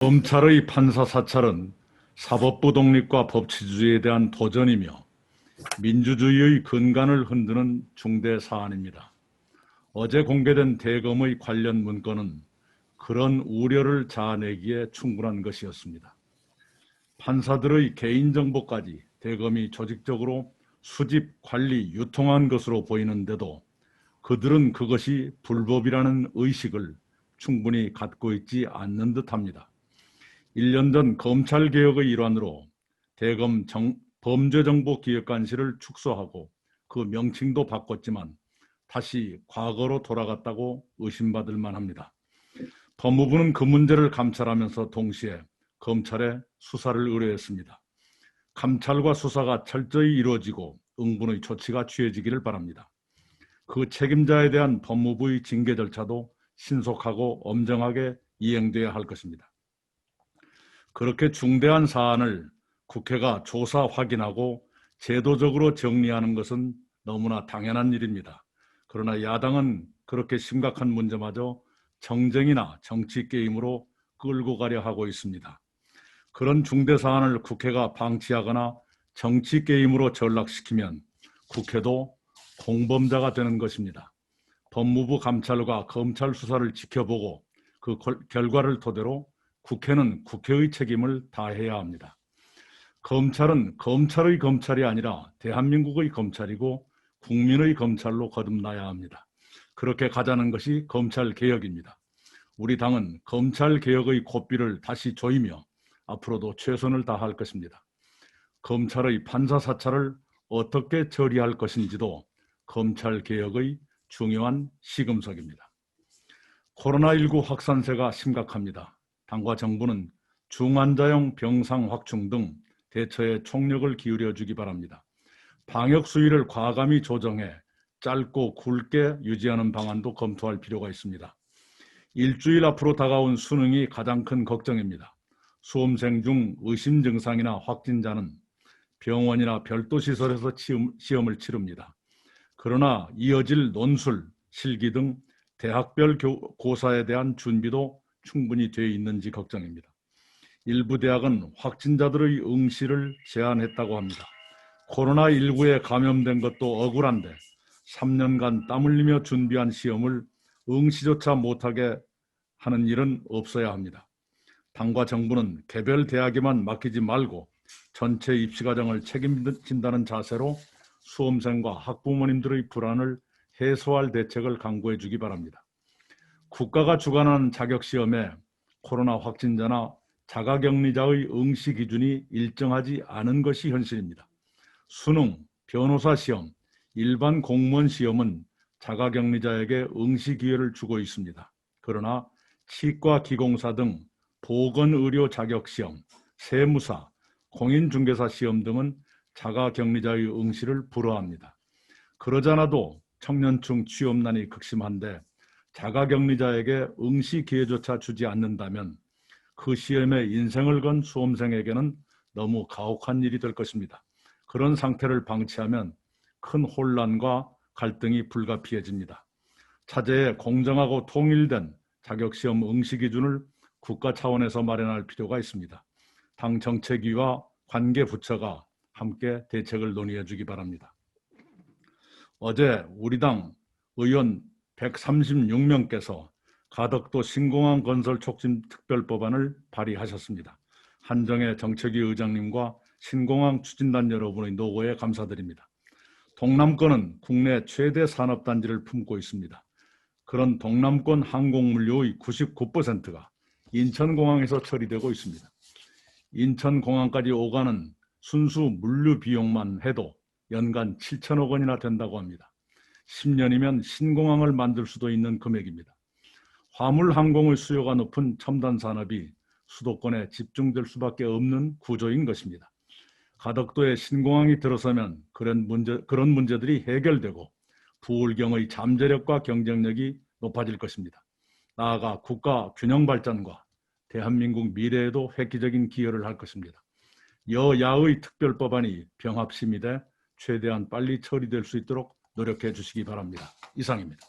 검찰의 판사 사찰은 사법부 독립과 법치주의에 대한 도전이며 민주주의의 근간을 흔드는 중대 사안입니다. 어제 공개된 대검의 관련 문건은 그런 우려를 자아내기에 충분한 것이었습니다. 판사들의 개인정보까지 대검이 조직적으로 수집, 관리, 유통한 것으로 보이는데도 그들은 그것이 불법이라는 의식을 충분히 갖고 있지 않는 듯합니다. 1년 전 검찰개혁의 일환으로 대검 범죄정보기획관실을 축소하고 그 명칭도 바꿨지만 다시 과거로 돌아갔다고 의심받을 만합니다. 법무부는 그 문제를 감찰하면서 동시에 검찰에 수사를 의뢰했습니다. 감찰과 수사가 철저히 이루어지고 응분의 조치가 취해지기를 바랍니다. 그 책임자에 대한 법무부의 징계 절차도 신속하고 엄정하게 이행돼야 할 것입니다. 그렇게 중대한 사안을 국회가 조사 확인하고 제도적으로 정리하는 것은 너무나 당연한 일입니다. 그러나 야당은 그렇게 심각한 문제마저 정쟁이나 정치 게임으로 끌고 가려 하고 있습니다. 그런 중대 사안을 국회가 방치하거나 정치 게임으로 전락시키면 국회도 공범자가 되는 것입니다. 법무부 감찰과 검찰 수사를 지켜보고 그 결과를 토대로 국회는 국회의 책임을 다해야 합니다. 검찰은 검찰의 검찰이 아니라 대한민국의 검찰이고 국민의 검찰로 거듭나야 합니다. 그렇게 가자는 것이 검찰개혁입니다. 우리 당은 검찰개혁의 고삐를 다시 조이며 앞으로도 최선을 다할 것입니다. 검찰의 판사 사찰을 어떻게 처리할 것인지도 검찰개혁의 중요한 시금석입니다. 코로나19 확산세가 심각합니다. 당과 정부는 중환자용 병상 확충 등 대처에 총력을 기울여 주기 바랍니다. 방역 수위를 과감히 조정해 짧고 굵게 유지하는 방안도 검토할 필요가 있습니다. 일주일 앞으로 다가온 수능이 가장 큰 걱정입니다. 수험생 중 의심 증상이나 확진자는 병원이나 별도 시설에서 시험을 치릅니다. 그러나 이어질 논술, 실기 등 대학별 고사에 대한 준비도 충분히 되어 있는지 걱정입니다. 일부 대학은 확진자들의 응시를 제한했다고 합니다. 코로나19에 감염된 것도 억울한데 3년간 땀 흘리며 준비한 시험을 응시조차 못하게 하는 일은 없어야 합니다. 당과 정부는 개별 대학에만 맡기지 말고 전체 입시과정을 책임진다는 자세로 수험생과 학부모님들의 불안을 해소할 대책을 강구해 주기 바랍니다. 국가가 주관하는 자격시험에 코로나 확진자나 자가격리자의 응시 기준이 일정하지 않은 것이 현실입니다. 수능, 변호사 시험, 일반 공무원 시험은 자가격리자에게 응시 기회를 주고 있습니다. 그러나 치과 기공사 등 보건의료 자격시험, 세무사, 공인중개사 시험 등은 자가격리자의 응시를 불허합니다. 그러잖아도 청년층 취업난이 극심한데 자가격리자에게 응시 기회조차 주지 않는다면 그 시험에 인생을 건 수험생에게는 너무 가혹한 일이 될 것입니다. 그런 상태를 방치하면 큰 혼란과 갈등이 불가피해집니다. 차제에 공정하고 통일된 자격시험 응시 기준을 국가 차원에서 마련할 필요가 있습니다. 당 정책위와 관계 부처가 함께 대책을 논의해 주기 바랍니다. 어제 우리 당 의원 136명께서 가덕도 신공항 건설 촉진 특별법안을 발의하셨습니다. 한정혜 정책위 의장님과 신공항 추진단 여러분의 노고에 감사드립니다. 동남권은 국내 최대 산업단지를 품고 있습니다. 그런 동남권 항공물류의 99%가 인천공항에서 처리되고 있습니다. 인천공항까지 오가는 순수 물류 비용만 해도 연간 7천억 원이나 된다고 합니다. 10년이면 신공항을 만들 수도 있는 금액입니다. 화물 항공의 수요가 높은 첨단 산업이 수도권에 집중될 수밖에 없는 구조인 것입니다. 가덕도에 신공항이 들어서면 그런 문제들이 해결되고 부울경의 잠재력과 경쟁력이 높아질 것입니다. 나아가 국가 균형 발전과 대한민국 미래에도 획기적인 기여를 할 것입니다. 여야의 특별법안이 병합심의돼 최대한 빨리 처리될 수 있도록 노력해 주시기 바랍니다. 이상입니다.